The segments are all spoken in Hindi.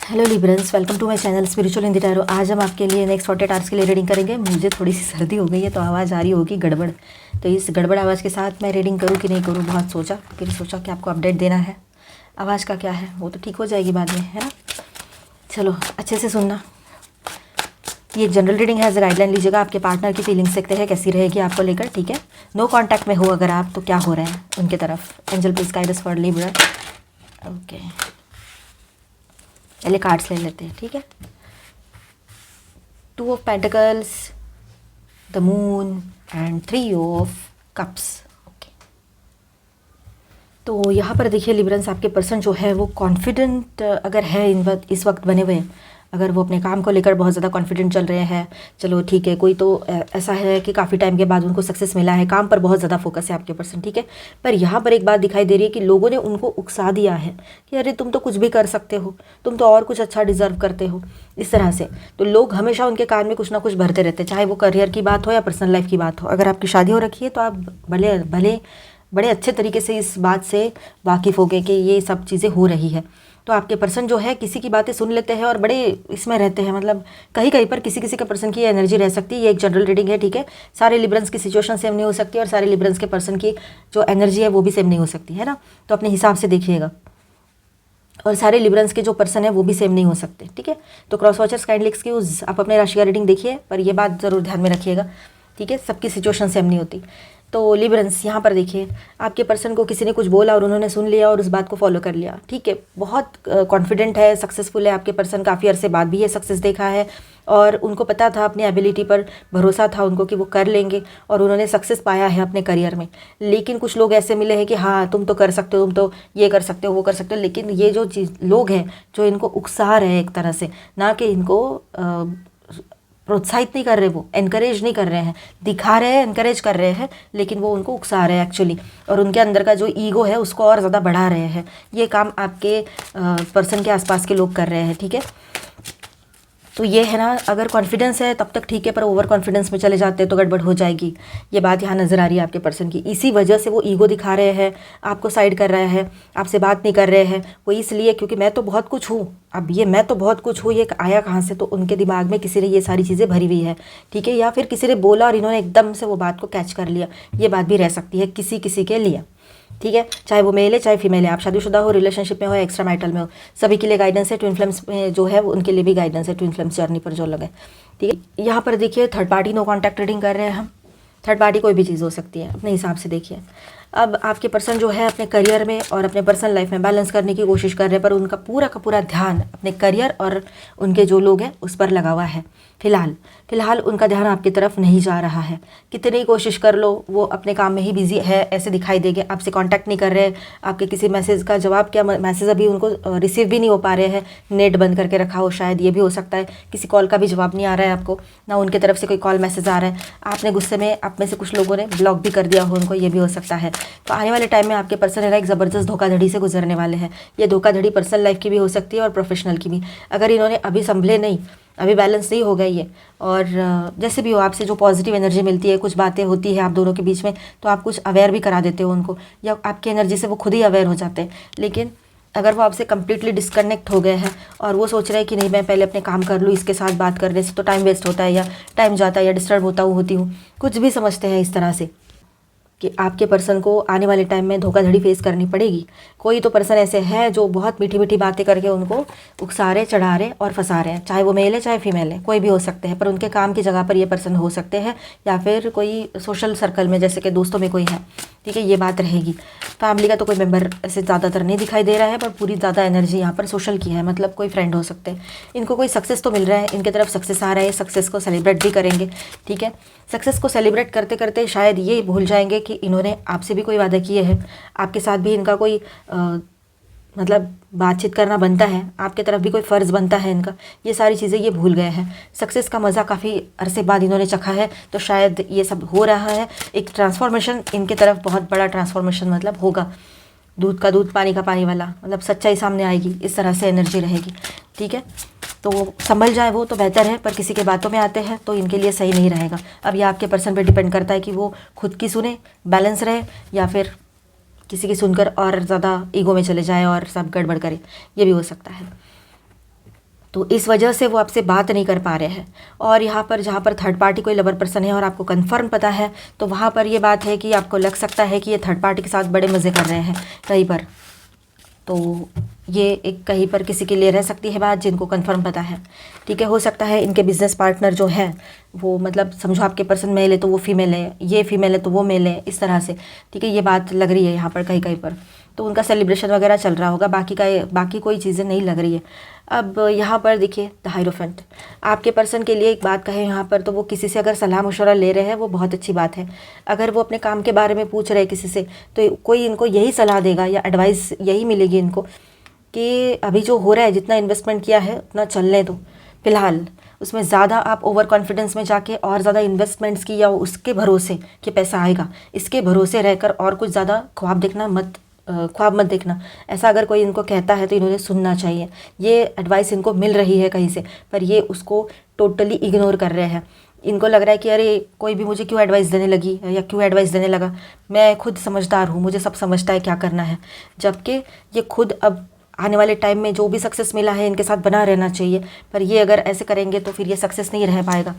Hello librans, welcome to my channel spiritual in the tarot. आज हम आपके लिए नेक्स्ट 48 आवर्स के लिए रीडिंग करेंगे। मुझे थोड़ी सी सर्दी हो गई है तो आवाज़ आ रही होगी गड़बड़, तो इस गड़बड़ आवाज़ के साथ मैं रीडिंग करूँ कि नहीं करूँ, बहुत सोचा, फिर सोचा कि आपको अपडेट देना है। आवाज़ का क्या है, वो तो ठीक हो जाएगी बाद में, है ना। चलो अच्छे से सुनना। ये जनरल रीडिंग है, एज गाइडलाइन लीजिएगा। आपके पार्टनर की फीलिंग्स देखते हैं कैसी रहेगी आपको लेकर, ठीक है। नो कॉन्टैक्ट में हो अगर आप, तो क्या हो रहा है उनके तरफ। Angel please guide us for Libra. Okay, पहले कार्ड्स ले लेते हैं, ठीक है। 2 of pentacles, the moon and 3 of cups. Okay, तो यहाँ पर देखिए लिब्रंस, आपके पर्सन जो है वो कॉन्फिडेंट अगर है इस वक्त बने हुए, अगर वो अपने काम को लेकर बहुत ज़्यादा कॉन्फिडेंट चल रहे हैं, चलो ठीक है। कोई तो ऐसा है कि काफ़ी टाइम के बाद उनको सक्सेस मिला है, काम पर बहुत ज़्यादा फोकस है आपके पर्सन, ठीक है। पर यहाँ पर एक बात दिखाई दे रही है कि लोगों ने उनको उकसा दिया है कि अरे तुम तो कुछ भी कर सकते हो, तुम तो और कुछ अच्छा डिजर्व करते हो, इस तरह से। तो लोग हमेशा उनके कान में कुछ ना कुछ भरते रहते हैं, चाहे वो करियर की बात हो या पर्सनल लाइफ की बात हो। अगर आपकी शादी हो रखी है तो आप भले भले बड़े अच्छे तरीके से इस बात से वाकिफ़ हो गए कि ये सब चीज़ें हो रही है। तो आपके पर्सन जो है किसी की बातें सुन लेते हैं और बड़े इसमें रहते हैं, मतलब कहीं कहीं पर किसी किसी के पर्सन की एनर्जी रह सकती है। ये एक जनरल रीडिंग है, ठीक है। सारे लिब्रंस की सिचुएशन सेम नहीं हो सकती और सारे लिब्रंस के पर्सन की जो एनर्जी है वो भी सेम नहीं हो सकती, है ना। तो अपने हिसाब से देखिएगा। और सारे लिब्रंस के जो पर्सन है वो भी सेम नहीं हो सकते, ठीक है। तो क्रॉस वॉचर्स काइंडली एक्सक्यूज, आप अपने राशि का रीडिंग देखिए, पर ये बात ज़रूर ध्यान में रखिएगा, ठीक है। सबकी सिचुएशन सेम नहीं होती। तो लिब्रंस यहाँ पर देखिए, आपके पर्सन को किसी ने कुछ बोला और उन्होंने सुन लिया और उस बात को फॉलो कर लिया, ठीक है। बहुत कॉन्फिडेंट है, सक्सेसफुल है आपके पर्सन, काफ़ी अरसे बाद भी ये सक्सेस देखा है और उनको पता था, अपनी एबिलिटी पर भरोसा था उनको कि वो कर लेंगे और उन्होंने सक्सेस पाया है अपने करियर में। लेकिन कुछ लोग ऐसे मिले हैं कि हाँ तुम तो कर सकते हो, तुम तो ये कर सकते हो, वो कर सकते हो। लेकिन ये जो चीज़ लोग हैं जो इनको उकसा रहे हैं एक तरह से, ना कि इनको प्रोत्साहित नहीं कर रहे, वो एनकरेज नहीं कर रहे हैं, दिखा रहे हैं, एनकरेज कर रहे हैं, लेकिन वो उनको उकसा रहे हैं एक्चुअली। और उनके अंदर का जो ईगो है उसको और ज़्यादा बढ़ा रहे हैं। ये काम आपके पर्सन के आसपास के लोग कर रहे हैं, ठीक है। तो ये है ना, अगर कॉन्फिडेंस है तब तक ठीक है, पर ओवर कॉन्फिडेंस में चले जाते हैं तो गड़बड़ हो जाएगी। ये बात यहाँ नज़र आ रही है आपके पर्सन की। इसी वजह से वो ईगो दिखा रहे हैं, आपको साइड कर रहे हैं, आपसे बात नहीं कर रहे हैं। वो इसलिए क्योंकि मैं तो बहुत कुछ हूँ। अब ये मैं तो बहुत कुछ हूँ, ये आया कहाँ से? तो उनके दिमाग में किसी ने ये सारी चीज़ें भरी हुई है, ठीक है। या फिर किसी ने बोला और इन्होंने एकदम से वो बात को कैच कर लिया। ये बात भी रह सकती है किसी किसी के लिए, ठीक है। चाहे वो मेल है चाहे फीमेल है, आप शादीशुदा हो, रिलेशनशिप में हो, एक्स्ट्रा मैरिटल में हो, सभी के लिए गाइडेंस है। ट्विन फ्लेम्स में जो है उनके लिए भी गाइडेंस है, ट्विन फ्लेम्स जर्नी पर जो लगे, ठीक है। यहाँ पर देखिए third party no contact reading कर रहे हैं हम। थर्ड पार्टी कोई भी चीज़ हो सकती है, अपने हिसाब से देखिए। अब आपके पर्सन जो है अपने करियर में और अपने पर्सनल लाइफ में बैलेंस करने की कोशिश कर रहे हैं, पर उनका पूरा का पूरा ध्यान अपने करियर और उनके जो लोग हैं उस पर लगा हुआ है। फिलहाल उनका ध्यान आपकी तरफ नहीं जा रहा है। कितनी कोशिश कर लो वो अपने काम में ही बिजी है, ऐसे दिखाई देंगे। आपसे कांटेक्ट नहीं कर रहे, आपके किसी मैसेज का जवाब, क्या मैसेज अभी उनको रिसीव भी नहीं हो पा रहे हैं, नेट बंद करके रखा हो शायद, ये भी हो सकता है। किसी कॉल का भी जवाब नहीं आ रहा है आपको, ना उनकी तरफ से कोई कॉल मैसेज आ रहा है। आपने गुस्से में आप में से कुछ लोगों ने ब्लॉक भी कर दिया हो उनको, ये भी हो सकता है। तो आने वाले टाइम में आपके पर्सन है ना एक ज़बरदस्त धोखाधड़ी से गुजरने वाले हैं। ये धोखाधड़ी पर्सनल लाइफ की भी हो सकती है और प्रोफेशनल की भी। अगर इन्होंने अभी संभले नहीं, अभी बैलेंस नहीं हो गई है, और जैसे भी हो आपसे जो पॉजिटिव एनर्जी मिलती है, कुछ बातें होती है आप दोनों के बीच में, तो आप कुछ अवेयर भी करा देते हो उनको, या आपकी एनर्जी से वो खुद ही अवेयर हो जाते हैं। लेकिन अगर वो आपसे कम्प्लीटली डिस्कनेक्ट हो गए हैं और वो सोच रहे हैं कि नहीं मैं पहले अपने काम कर लूँ, इसके साथ बात करने से तो टाइम वेस्ट होता है, या टाइम जाता है, या डिस्टर्ब होती हूँ, कुछ भी समझते हैं इस तरह से कि आपके पर्सन को आने वाले टाइम में धोखाधड़ी फेस करनी पड़ेगी। कोई तो पर्सन ऐसे है जो बहुत मीठी मीठी बातें करके उनको उकसा रहे, चढ़ा रहे और फंसा रहे हैं। चाहे वो मेल है चाहे फीमेल है, कोई भी हो सकते हैं, पर उनके काम की जगह पर ये पर्सन हो सकते हैं, या फिर कोई सोशल सर्कल में जैसे कि दोस्तों में कोई है, ठीक है। ये बात रहेगी। फैमिली का तो कोई मेंबर ऐसे ज़्यादातर नहीं दिखाई दे रहा है, पर पूरी ज़्यादा एनर्जी यहाँ पर सोशल की है, मतलब कोई फ्रेंड हो सकते हैं। इनको कोई सक्सेस तो मिल रहा है, इनके तरफ सक्सेस आ रहा है, सक्सेस को सेलिब्रेट भी करेंगे, ठीक है। सक्सेस को सेलिब्रेट करते करते शायद ये भूल जाएंगे कि इन्होंने आपसे भी कोई वादा किए हैं, आपके साथ भी इनका कोई मतलब बातचीत करना बनता है, आपके तरफ भी कोई फ़र्ज़ बनता है इनका। ये सारी चीज़ें ये भूल गए हैं। सक्सेस का मज़ा काफ़ी अरसे बाद इन्होंने चखा है, तो शायद ये सब हो रहा है। एक ट्रांसफॉर्मेशन इनके तरफ, बहुत बड़ा ट्रांसफॉर्मेशन मतलब होगा, दूध का दूध पानी का पानी वाला, मतलब सच्चाई सामने आएगी, इस तरह से एनर्जी रहेगी, ठीक है। तो संभल जाए वो तो बेहतर है, पर किसी के बातों में आते हैं तो इनके लिए सही नहीं रहेगा। अब ये आपके पर्सन पे डिपेंड करता है कि वो खुद की सुने, बैलेंस रहे, या फिर किसी की सुनकर और ज़्यादा ईगो में चले जाए और सब गड़बड़ करे, ये भी हो सकता है। तो इस वजह से वो आपसे बात नहीं कर पा रहे हैं। और यहाँ पर जहाँ पर थर्ड पार्टी कोई लवर पर्सन है और आपको कंफर्म पता है, तो वहाँ पर ये बात है कि आपको लग सकता है कि ये थर्ड पार्टी के साथ बड़े मज़े कर रहे हैं कहीं पर। तो ये एक कहीं पर किसी के लिए रह सकती है बात, जिनको कंफर्म पता है, ठीक है। हो सकता है इनके बिजनेस पार्टनर जो है वो, मतलब समझो आपके पर्सन मेल है तो वो फीमेल है, ये फीमेल है तो वो मेल है, इस तरह से, ठीक है। ये बात लग रही है यहाँ पर कहीं कहीं पर। तो उनका सेलिब्रेशन वगैरह चल रहा होगा, बाकी कोई चीज़ें नहीं लग रही है। अब यहाँ पर देखिए द हायरोफेंट, आपके पर्सन के लिए एक बात कहें यहाँ पर, तो वो किसी से अगर सलाह मशवरा ले रहे हैं वो बहुत अच्छी बात है। अगर वो अपने काम के बारे में पूछ रहे हैं किसी से, तो कोई इनको यही सलाह देगा या एडवाइस यही मिलेगी इनको कि अभी जो हो रहा है, जितना इन्वेस्टमेंट किया है उतना चलने दो फिलहाल। उसमें ज़्यादा आप ओवर कॉन्फिडेंस में जाके और ज़्यादा इन्वेस्टमेंट्स की या उसके भरोसे कि पैसा आएगा, इसके भरोसे रहकर और कुछ ज़्यादा ख्वाब मत देखना। ऐसा अगर कोई इनको कहता है तो इन्होंने सुनना चाहिए। ये एडवाइस इनको मिल रही है कहीं से, पर ये उसको टोटली इग्नोर कर रहे हैं। इनको लग रहा है कि अरे कोई भी मुझे क्यों एडवाइस देने लगी या क्यों एडवाइस देने लगा, मैं खुद समझदार हूँ, मुझे सब समझता है क्या करना है। जबकि ये खुद अब आने वाले टाइम में जो भी सक्सेस मिला है इनके साथ बना रहना चाहिए, पर ये अगर ऐसे करेंगे तो फिर ये सक्सेस नहीं रह पाएगा।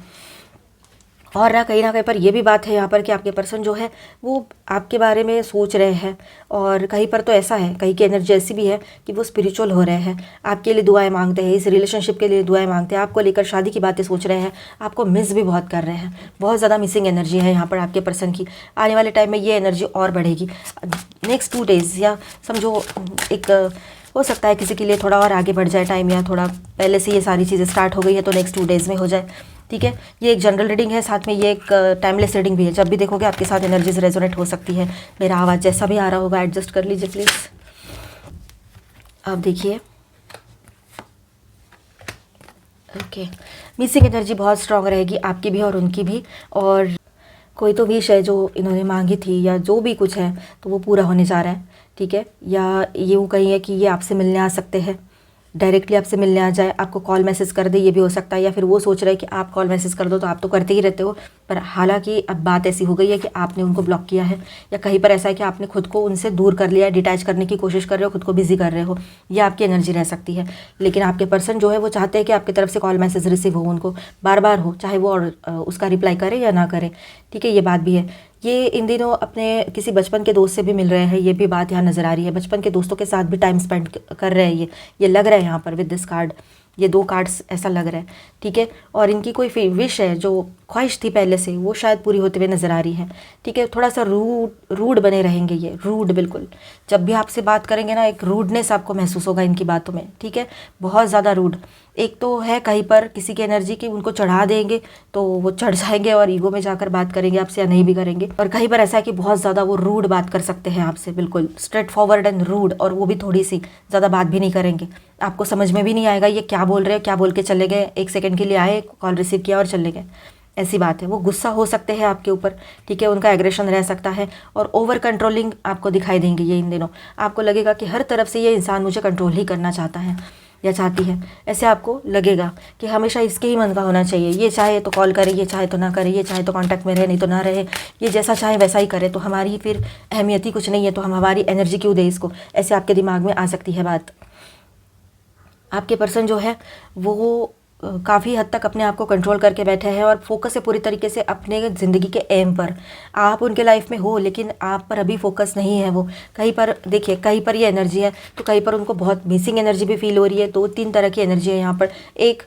और ना कहीं पर ये भी बात है यहाँ पर कि आपके पर्सन जो है वो आपके बारे में सोच रहे हैं, और कहीं पर तो ऐसा है, कहीं की एनर्जी ऐसी भी है कि वो स्पिरिचुअल हो रहे हैं, आपके लिए दुआएं मांगते हैं, इस रिलेशनशिप के लिए दुआएं मांगते हैं, आपको लेकर शादी की बातें सोच रहे हैं, आपको मिस भी बहुत कर रहे हैं। बहुत ज़्यादा मिसिंग एनर्जी है यहाँ पर आपके पर्सन की। आने वाले टाइम में ये एनर्जी और बढ़ेगी नेक्स्ट 2 डेज़, या समझो एक हो सकता है किसी के लिए थोड़ा और आगे बढ़ जाए टाइम, या थोड़ा पहले से ये सारी चीज़ें स्टार्ट हो गई है तो नेक्स्ट 2 डेज़ में हो जाए, ठीक है। ये एक जनरल रीडिंग है, साथ में ये एक टाइमलेस रीडिंग भी है। जब भी देखोगे आपके साथ एनर्जीज रेजोनेट हो सकती है। मेरा आवाज़ जैसा भी आ रहा होगा एडजस्ट कर लीजिए प्लीज़। अब देखिए, ओके, मिसिंग एनर्जी बहुत स्ट्रांग रहेगी आपकी भी और उनकी भी, और कोई तो विश है जो इन्होंने मांगी थी या जो भी कुछ है तो वो पूरा होने जा रहा है, ठीक है। या यूँ कहिए कि ये आपसे मिलने आ सकते हैं, डायरेक्टली आपसे मिलने आ जाए, आपको कॉल मैसेज कर दे, ये भी हो सकता है। या फिर वो सोच रहे हैं कि आप कॉल मैसेज कर दो, तो आप तो करते ही रहते हो, पर हालांकि अब बात ऐसी हो गई है कि आपने उनको ब्लॉक किया है, या कहीं पर ऐसा है कि आपने खुद को उनसे दूर कर लिया, डिटैच करने की कोशिश कर रहे हो, खुद को बिजी कर रहे हो। ये आपकी एनर्जी रह सकती है। लेकिन आपके पर्सन जो है वो चाहते हैं कि आपकी तरफ से कॉल मैसेज रिसीव हो, उनको बार बार हो, चाहे वो उसका रिप्लाई करे या ना करे, ठीक है। ये बात भी है। ये इन दिनों अपने किसी बचपन के दोस्त से भी मिल रहे हैं, ये भी बात यहाँ नज़र आ रही है। बचपन के दोस्तों के साथ भी टाइम स्पेंड कर रहे हैं ये लग रहा है यहाँ पर विद दिस कार्ड। ये 2 कार्ड्स ऐसा लग रहा है, ठीक है। और इनकी कोई विश है जो ख्वाहिश थी पहले से, वो शायद पूरी होते हुए नज़र आ रही है, ठीक है। थोड़ा सा रूड बने रहेंगे ये, रूड बिल्कुल। जब भी आपसे बात करेंगे ना, एक रूडनेस आपको महसूस होगा इनकी बातों में, ठीक है। बहुत ज़्यादा रूड। एक तो है कहीं पर किसी की एनर्जी की उनको चढ़ा देंगे तो वो चढ़ जाएंगे और ईगो में जाकर बात करेंगे आपसे, या नहीं भी करेंगे। और कहीं पर ऐसा है कि बहुत ज़्यादा वो रूड बात कर सकते हैं आपसे, बिल्कुल स्ट्रेट फॉरवर्ड एंड रूड, और वो भी थोड़ी सी ज़्यादा बात भी नहीं करेंगे। आपको समझ में भी नहीं आएगा ये क्या बोल रहे हैं, क्या बोल के चले गए, 1 सेकंड के लिए आए, कॉल रिसीव किया और चले गए, ऐसी बात है। वो गुस्सा हो सकते हैं आपके ऊपर, ठीक है। उनका एग्रेशन रह सकता है, और ओवर कंट्रोलिंग आपको दिखाई देंगे ये इन दिनों। आपको लगेगा कि हर तरफ से ये इंसान मुझे कंट्रोल ही करना चाहता है या चाहती है, ऐसे आपको लगेगा कि हमेशा इसके ही मन का होना चाहिए। ये चाहे तो कॉल करे, ये चाहे तो ना करे, ये चाहे तो कांटेक्ट में रहे, नहीं तो ना रहे, ये जैसा चाहे वैसा ही करे, तो हमारी फिर अहमियत ही कुछ नहीं है, तो हम हमारी एनर्जी क्यों दें इसको, ऐसे आपके दिमाग में आ सकती है बात। आपके पर्सन जो है वो काफ़ी हद तक अपने आप को कंट्रोल करके बैठे हैं, और फोकस है पूरी तरीके से अपने ज़िंदगी के एम पर। आप उनके लाइफ में हो, लेकिन आप पर अभी फोकस नहीं है वो। कहीं पर देखिए, कहीं पर ये एनर्जी है तो कहीं पर उनको बहुत मिसिंग एनर्जी भी फील हो रही है। 2-3 तरह की एनर्जी है यहाँ पर। एक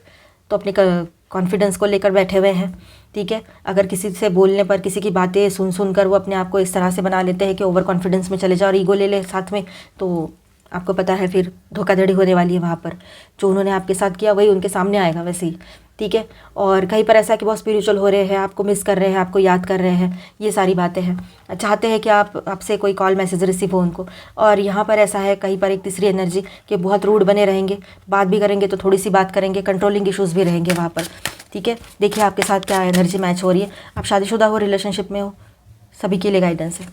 तो अपने कॉन्फिडेंस को लेकर बैठे हुए हैं, ठीक है। अगर किसी से बोलने पर, किसी की बातें सुन कर वो अपने आप को इस तरह से बना लेते हैं कि ओवर कॉन्फिडेंस में चले जाओ और ईगो ले ले साथ में, तो आपको पता है फिर धोखाधड़ी होने वाली है वहाँ पर। जो उन्होंने आपके साथ किया वही उनके सामने आएगा वैसे ही, ठीक है। और कहीं पर ऐसा है कि बहुत स्पिरिचुअल हो रहे हैं, आपको मिस कर रहे हैं, आपको याद कर रहे हैं, ये सारी बातें हैं। चाहते हैं कि आपसे कोई कॉल मैसेज रिसीव हो उनको। और यहाँ पर ऐसा है कहीं पर एक तीसरी एनर्जी कि बहुत रूड बने रहेंगे, बात भी करेंगे तो थोड़ी सी बात करेंगे, कंट्रोलिंग इशूज़ भी रहेंगे वहाँ पर, ठीक है। देखिए आपके साथ क्या एनर्जी मैच हो रही है। आप शादीशुदा हो, रिलेशनशिप में हो, सभी के लिए गाइडेंस है।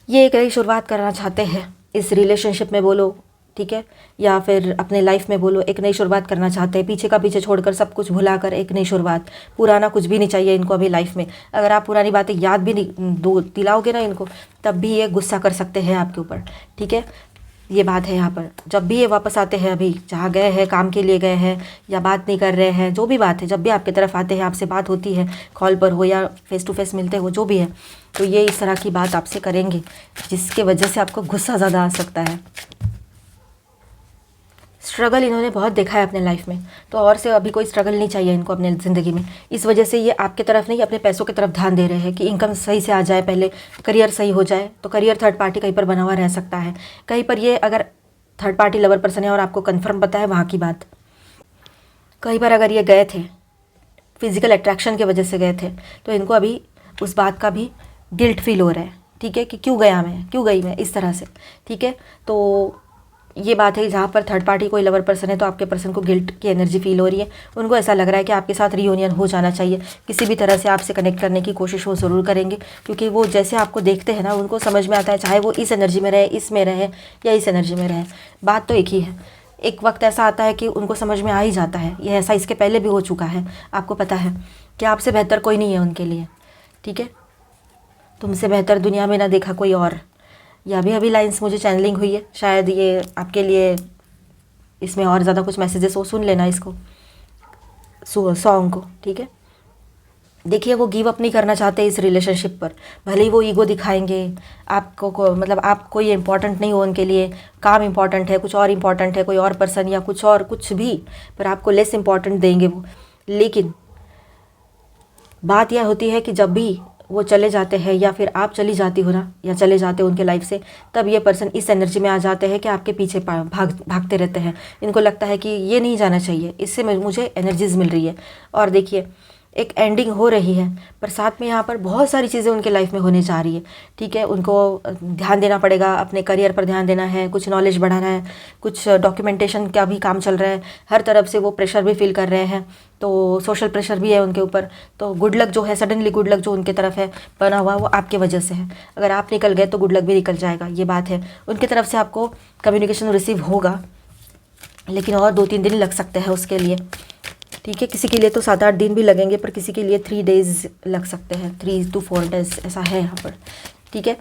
ये एक नई शुरुआत करना चाहते हैं इस रिलेशनशिप में बोलो, ठीक है, या फिर अपने लाइफ में बोलो, एक नई शुरुआत करना चाहते हैं। पीछे का पीछे छोड़कर, सब कुछ भुलाकर एक नई शुरुआत। पुराना कुछ भी नहीं चाहिए इनको अभी लाइफ में। अगर आप पुरानी बातें याद भी नहीं दिलाओगे ना इनको, तब भी ये गुस्सा कर सकते हैं आपके ऊपर, ठीक है। ये बात है यहाँ पर। जब भी ये वापस आते हैं, अभी जहाँ गए हैं, काम के लिए गए हैं या बात नहीं कर रहे हैं, जो भी बात है, जब भी आपकी तरफ आते हैं, आपसे बात होती है, कॉल पर हो या फेस टू फेस मिलते हो, जो भी है, तो ये इस तरह की बात आपसे करेंगे जिसके वजह से आपको गुस्सा ज़्यादा आ सकता है। स्ट्रगल इन्होंने बहुत देखा है अपने लाइफ में, तो और से अभी कोई स्ट्रगल नहीं चाहिए इनको अपने ज़िंदगी में। इस वजह से ये आपके तरफ नहीं, अपने पैसों की तरफ ध्यान दे रहे हैं कि इनकम सही से आ जाए, पहले करियर सही हो जाए। तो करियर थर्ड पार्टी कहीं पर बना हुआ रह सकता है, कहीं पर ये अगर थर्ड पार्टी लवर पर्सन है और आपको कन्फर्म पता है वहाँ की बात, कहीं पर अगर ये गए थे फिज़िकल अट्रैक्शन की वजह से गए थे, तो इनको अभी उस बात का भी गिल्ट फील हो रहा है, ठीक है, कि क्यों गया मैं, क्यों गई मैं इस तरह से, ठीक है। तो ये बात है, जहाँ पर थर्ड पार्टी कोई लवर पर्सन है तो आपके पर्सन को गिल्ट की एनर्जी फील हो रही है। उनको ऐसा लग रहा है कि आपके साथ रियूनियन हो जाना चाहिए, किसी भी तरह से आपसे कनेक्ट करने की कोशिश वो ज़रूर करेंगे, क्योंकि वो जैसे आपको देखते हैं ना, उनको समझ में आता है, चाहे वो इस एनर्जी में रहे, इसमें रहे या इस एनर्जी में रहे, बात तो एक ही है। एक वक्त ऐसा आता है कि उनको समझ में आ ही जाता है। ये ऐसा इसके पहले भी हो चुका है, आपको पता है कि आपसे बेहतर कोई नहीं है उनके लिए, ठीक है। तुमसे बेहतर दुनिया में ना देखा कोई और। या अभी लाइंस मुझे चैनलिंग हुई है, शायद ये आपके लिए इसमें और ज़्यादा कुछ मैसेजेस हो, सुन लेना इसको सॉन्ग को, ठीक है। देखिए वो गिव अप नहीं करना चाहते इस रिलेशनशिप पर, भले ही वो ईगो दिखाएंगे आपको मतलब आप कोई इम्पॉर्टेंट नहीं हो उनके लिए, काम इम्पॉर्टेंट है, कुछ और इम्पॉर्टेंट है, कोई और पर्सन या कुछ और कुछ भी, पर आपको लेस इम्पॉर्टेंट देंगे वो। लेकिन बात यह होती है कि जब भी वो चले जाते हैं या फिर आप चली जाती हो ना, या चले जाते हो उनके लाइफ से, तब ये पर्सन इस एनर्जी में आ जाते हैं कि आपके पीछे भागते रहते हैं। इनको लगता है कि ये नहीं जाना चाहिए, इससे मुझे एनर्जीज मिल रही है। और देखिए एक एंडिंग हो रही है, पर साथ में यहाँ पर बहुत सारी चीज़ें उनके लाइफ में होने जा रही है, ठीक है। उनको ध्यान देना पड़ेगा, अपने करियर पर ध्यान देना है, कुछ नॉलेज बढ़ाना है, कुछ डॉक्यूमेंटेशन का भी काम चल रहा है, हर तरफ से वो प्रेशर भी फील कर रहे हैं, तो सोशल प्रेशर भी है उनके ऊपर। तो गुड लक जो है, सडनली गुड लक जो उनके तरफ है बना हुआ, वो आपके वजह से है। अगर आप निकल गए तो गुड लक भी निकल जाएगा, ये बात है। उनकी तरफ से आपको कम्युनिकेशन रिसीव होगा, लेकिन और 2-3 दिन लग सकते हैं उसके लिए, ठीक है। किसी के लिए तो 7-8 दिन भी लगेंगे, पर किसी के लिए 3 डेज़ लग सकते हैं, 3 to 4 डेज़ ऐसा है यहाँ पर, ठीक है।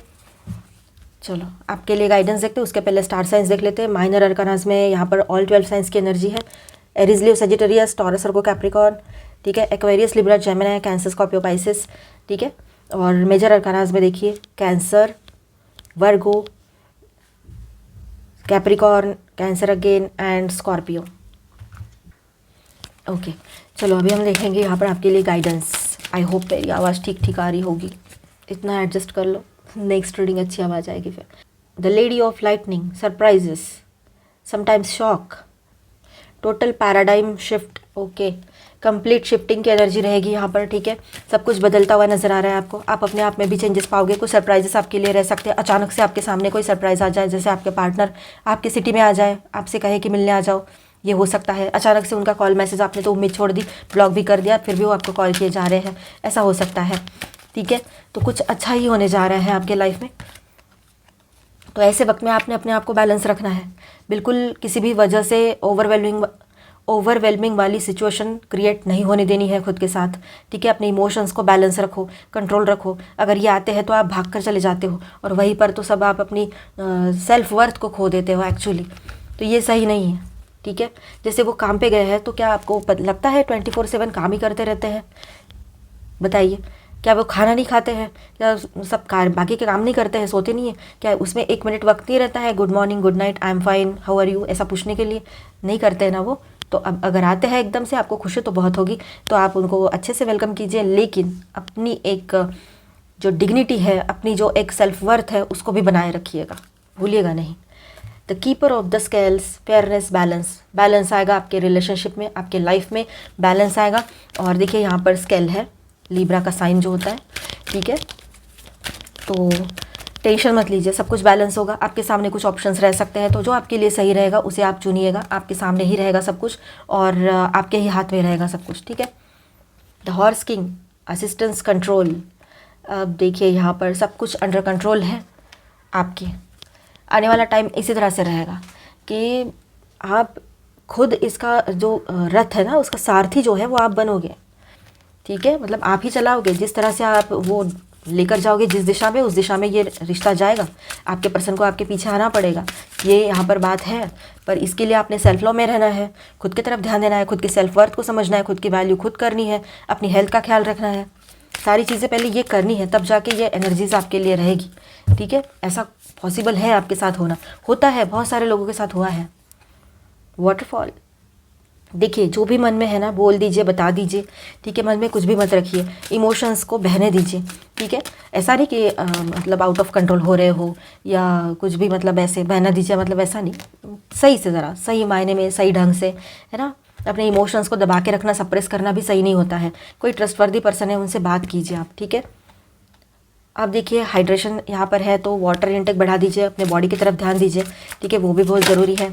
चलो आपके लिए गाइडेंस देखते हैं, उसके पहले स्टार साइंस देख लेते हैं। माइनर अरकानास में यहाँ पर ऑल 12 साइंस की एनर्जी है। एरीज, लियो, सजिटेरियस, टॉरस, वर्गो, कैप्रिकॉर्न, ठीक है। Aquarius, Libra, Gemini, cancer, Scorpio, Pisces, ठीक है। और मेजर अरकानास में देखिए cancer, Virgo, Capricorn, cancer again and Scorpio. Okay चलो अभी हम देखेंगे यहाँ पर आपके लिए गाइडेंस। आई होप मेरी आवाज़ ठीक ठीक आ रही होगी, इतना एडजस्ट कर लो, नेक्स्ट रीडिंग अच्छी आवाज़ आएगी फिर। The lady of lightning, surprises, sometimes shock, total paradigm shift, okay. Complete shifting की एनर्जी रहेगी यहाँ पर, ठीक है। सब कुछ बदलता हुआ नजर आ रहा है आपको, आप अपने आप में भी चेंजेस पाओगे। कुछ सरप्राइजेस आपके लिए रह सकते हैं, अचानक से आपके सामने कोई सरप्राइज आ जाए, जैसे आपके पार्टनर आपकी सिटी में आ जाए, आपसे कहे कि मिलने आ जाओ, ये हो सकता है। अचानक से उनका कॉल मैसेज, आपने तो उम्मीद छोड़ दी, ब्लॉक भी कर दिया, फिर भी वो आपको कॉल किए जा रहे हैं, ऐसा हो सकता है, ठीक है। तो कुछ अच्छा ही होने जा रहा है आपके लाइफ में। तो ऐसे वक्त में आपने अपने आप को बैलेंस रखना है, बिल्कुल किसी भी वजह से ओवरवेलमिंग वाली सिचुएशन क्रिएट नहीं होने देनी है खुद के साथ, ठीक है। अपने इमोशंस को बैलेंस रखो, कंट्रोल रखो। अगर ये आते हैं तो आप भाग कर चले जाते हो, और वहीं पर तो सब आप अपनी सेल्फ वर्थ को खो देते हो एक्चुअली, तो ये सही नहीं है, ठीक है। जैसे वो काम पे गए हैं, तो क्या आपको लगता है 24/7 काम ही करते रहते हैं? बताइए, क्या वो खाना नहीं खाते हैं, या सब बाकी के काम नहीं करते हैं, सोते नहीं है क्या? उसमें 1 मिनट वक्त नहीं रहता है, good morning, good night, I am fine, how are you, ऐसा पूछने के लिए? नहीं करते हैं ना वो। तो अब अगर आते हैं एकदम से, आपको खुशी तो बहुत होगी, तो आप उनको अच्छे से वेलकम कीजिए, लेकिन अपनी एक जो डिग्निटी है, अपनी जो एक सेल्फ वर्थ है, उसको भी बनाए रखिएगा, भूलिएगा नहीं। The keeper of the scales, fairness, balance आएगा आपके रिलेशनशिप में, आपके लाइफ में बैलेंस आएगा। और देखिए यहाँ पर स्केल है, लीब्रा का साइन जो होता है, ठीक है। तो टेंशन मत लीजिए, सब कुछ बैलेंस होगा। आपके सामने कुछ ऑप्शंस रह सकते हैं, तो जो आपके लिए सही रहेगा उसे आप चुनिएगा। आपके सामने ही रहेगा सब कुछ, और आपके ही हाथ में रहेगा सब कुछ, ठीक है। The horse king, assistance, control. अब देखिए यहाँ पर सब कुछ अंडर कंट्रोल है आपके। आने वाला टाइम इसी तरह से रहेगा कि आप खुद इसका जो रथ है ना, उसका सारथी जो है वो आप बनोगे, ठीक है। मतलब आप ही चलाओगे, जिस तरह से आप वो लेकर जाओगे जिस दिशा में, उस दिशा में ये रिश्ता जाएगा। आपके पर्सन को आपके पीछे आना पड़ेगा, ये यहाँ पर बात है। पर इसके लिए आपने सेल्फ लव में रहना है, खुद की तरफ ध्यान देना है, खुद की सेल्फ वर्थ को समझना है, खुद की वैल्यू खुद करनी है, अपनी हेल्थ का ख्याल रखना है। सारी चीज़ें पहले ये करनी है, तब जाके ये एनर्जीज आपके लिए रहेगी। ठीक है, ऐसा पॉसिबल है आपके साथ होता है, बहुत सारे लोगों के साथ हुआ है। वाटरफॉल, देखिए जो भी मन में है ना बोल दीजिए, बता दीजिए। ठीक है, मन में कुछ भी मत रखिए, इमोशंस को बहने दीजिए। ठीक है, ऐसा नहीं कि मतलब आउट ऑफ कंट्रोल हो रहे हो या कुछ भी, मतलब ऐसे बहना दीजिए, मतलब ऐसा नहीं। सही से, ज़रा सही मायने में, सही ढंग से, है ना। अपने इमोशंस को दबा के रखना, सप्रेस करना भी सही नहीं होता है। कोई ट्रस्टवर्दी पर्सन है, उनसे बात कीजिए आप। ठीक है, आप देखिए हाइड्रेशन यहाँ पर है तो वाटर इंटेक बढ़ा दीजिए, अपने बॉडी की तरफ ध्यान दीजिए। ठीक है, वो भी बहुत ज़रूरी है।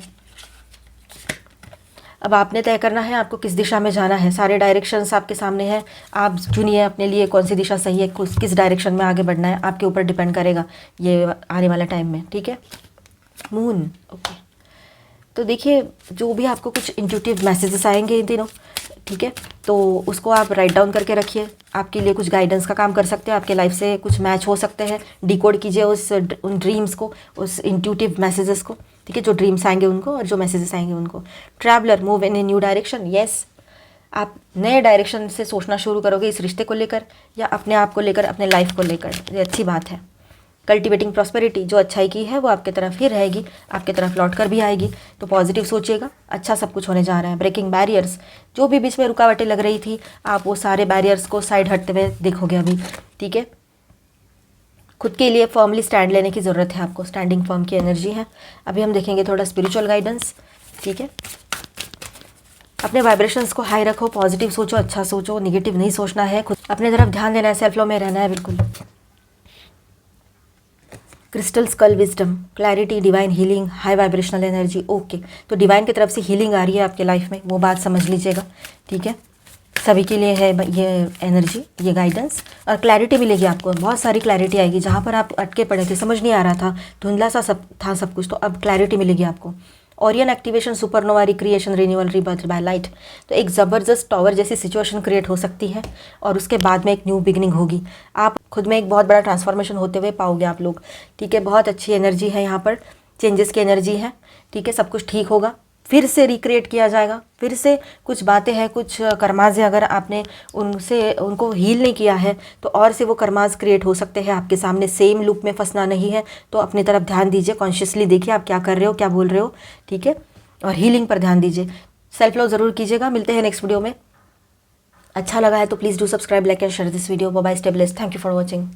अब आपने तय करना है आपको किस दिशा में जाना है। सारे डायरेक्शंस आपके सामने हैं, आप चुनिए अपने लिए कौन सी दिशा सही है, किस डायरेक्शन में आगे बढ़ना है, आपके ऊपर डिपेंड करेगा ये आने वाला टाइम में। ठीक है, मून, ओके। तो देखिए जो भी आपको कुछ इंट्यूटिव मैसेजेस आएंगे इन दिनों, ठीक है, तो उसको आप राइट डाउन करके रखिए। आपके लिए कुछ गाइडेंस का काम कर सकते हैं, आपके लाइफ से कुछ मैच हो सकते हैं। डिकोड कीजिए उन ड्रीम्स को, उस इंट्यूटिव मैसेजेस को। ठीक है, जो ड्रीम्स आएंगे उनको और जो मैसेजेस आएंगे उनको। Traveller, move in a new direction. Yes, आप नए डायरेक्शन से सोचना शुरू करोगे इस रिश्ते को लेकर या अपने आप को लेकर, अपने लाइफ को लेकर। ये अच्छी बात है। कल्टिवेटिंग प्रॉस्पेरिटी, जो अच्छाई की है वो आपके तरफ ही रहेगी, आपके तरफ लौट कर भी आएगी। तो पॉजिटिव सोचिएगा, अच्छा सब कुछ होने जा रहा है। ब्रेकिंग बैरियर्स, जो भी बीच में रुकावटें लग रही थी, आप वो सारे बैरियर्स को साइड हटते हुए देखोगे अभी। ठीक है, खुद के लिए फर्मली स्टैंड लेने की ज़रूरत है आपको, स्टैंडिंग फर्म की एनर्जी है। अभी हम देखेंगे थोड़ा स्पिरिचुअल गाइडेंस। ठीक है, अपने वाइब्रेशंस को हाई रखो, पॉजिटिव सोचो, अच्छा सोचो, निगेटिव नहीं सोचना है। खुद अपने तरफ ध्यान देना है, सेल्फ लव में रहना है बिल्कुल। Crystal skull wisdom, clarity, divine healing, high vibrational energy. Okay, तो डिवाइन की तरफ से हीलिंग आ रही है आपके लाइफ में, वो बात समझ लीजिएगा। ठीक है, सभी के लिए है ये एनर्जी, ये गाइडेंस। और क्लैरिटी मिलेगी आपको, बहुत सारी क्लैरिटी आएगी। जहाँ पर आप अटके पड़े थे, समझ नहीं आ रहा था, धुंधला सा सब था सब कुछ, तो अब क्लैरिटी मिलेगी आपको। Orion activation, supernova recreation, renewal, rebirth by light. तो एक ज़बरदस्त टॉवर जैसी सिचुएशन क्रिएट हो सकती है और उसके बाद में एक न्यू बिगनिंग होगी। आप खुद में एक बहुत बड़ा ट्रांसफॉर्मेशन होते हुए पाओगे आप लोग। ठीक है, बहुत अच्छी एनर्जी है यहाँ पर, चेंजेस की एनर्जी है। ठीक है, सब कुछ ठीक होगा, फिर से रिक्रिएट किया जाएगा। फिर से कुछ बातें हैं, कुछ कर्माज है, अगर आपने उनको हील नहीं किया है तो और से वो कर्माज क्रिएट हो सकते हैं आपके सामने। सेम लूप में फंसना नहीं है, तो अपनी तरफ ध्यान दीजिए, कॉन्शियसली देखिए आप क्या कर रहे हो, क्या बोल रहे हो। ठीक है, और हीलिंग पर ध्यान दीजिए। सेल्फ लव ज़रूर कीजिएगा। मिलते हैं नेक्स्ट वीडियो में। अच्छा लगा है तो please do subscribe, like and share this video. Bye bye, stay blessed, thank you for watching.